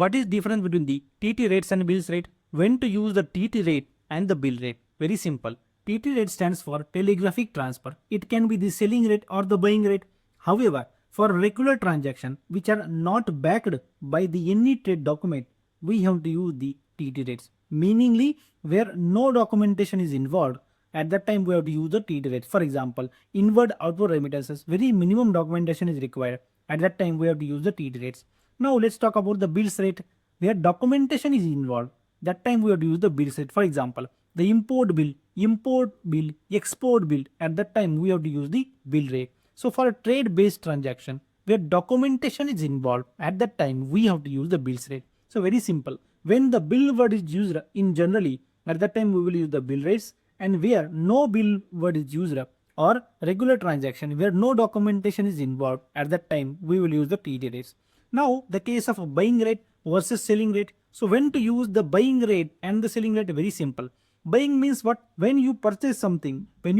what is difference between the TT rates and bills rate? When to use the TT rate and the bill rate? Very simple. TT rate stands for telegraphic transfer. It can be the selling rate or the buying rate. However, for regular transaction which are not backed by the any trade document, we have to use the TT rates. Meaningly, where no documentation is involved, at that time we have to use the TT rates. For example, inward outward remittances, very minimum documentation is required. At that time we have to use the TT rates. Now let's talk about the bills rate, where documentation is involved. That time we have to use the bills rate. For example, the import bill, export bill. At that time we have to use the bill rate. So for a trade-based transaction where documentation is involved, at that time we have to use the bills rate. So very simple. When the bill word is used in generally, at that time we will use the bill rates, and where no bill word is used or regular transaction where no documentation is involved, at that time we will use the TT rates. Now the case of buying rate versus selling rate. So when to use the buying rate and the selling rate? Very simple. Buying means what? When you purchase something, that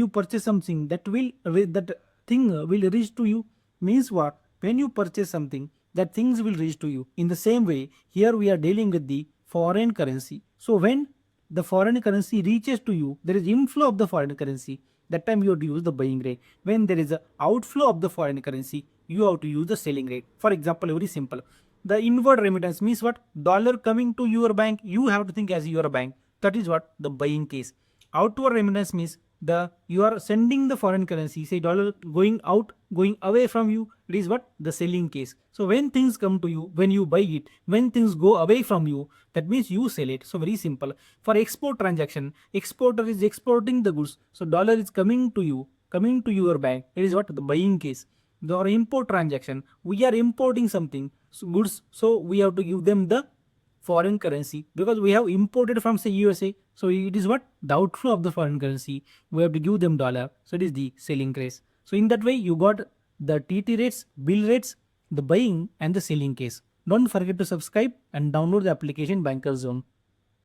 thing will reach to you. Means what? When you purchase something, that things will reach to you. In the same way, here we are dealing with the foreign currency. So when the foreign currency reaches to you, there is inflow of the foreign currency. That time you have to use the buying rate. When there is a outflow of the foreign currency, you have to use the selling rate. For example, very simple. The inward remittance means what? Dollar coming to your bank, you have to think as your bank. That is what? The buying case. Outward remittance means you are sending the foreign currency, say dollar going out, going away from you. It is what? The selling case. So when things come to you, when you buy it, when things go away from you, that means you sell it. So very simple. For export transaction, exporter is exporting the goods. So dollar is coming to you, coming to your bank. It is what? The buying case. The import transaction, we are importing something, goods, so we have to give them the foreign currency because we have imported from say USA. So it is what? The outflow of the foreign currency. We have to give them dollar. So it is the selling case. So in that way you got the TT rates, bill rates, the buying and the selling case. Don't forget to subscribe and download the application Banker Zone.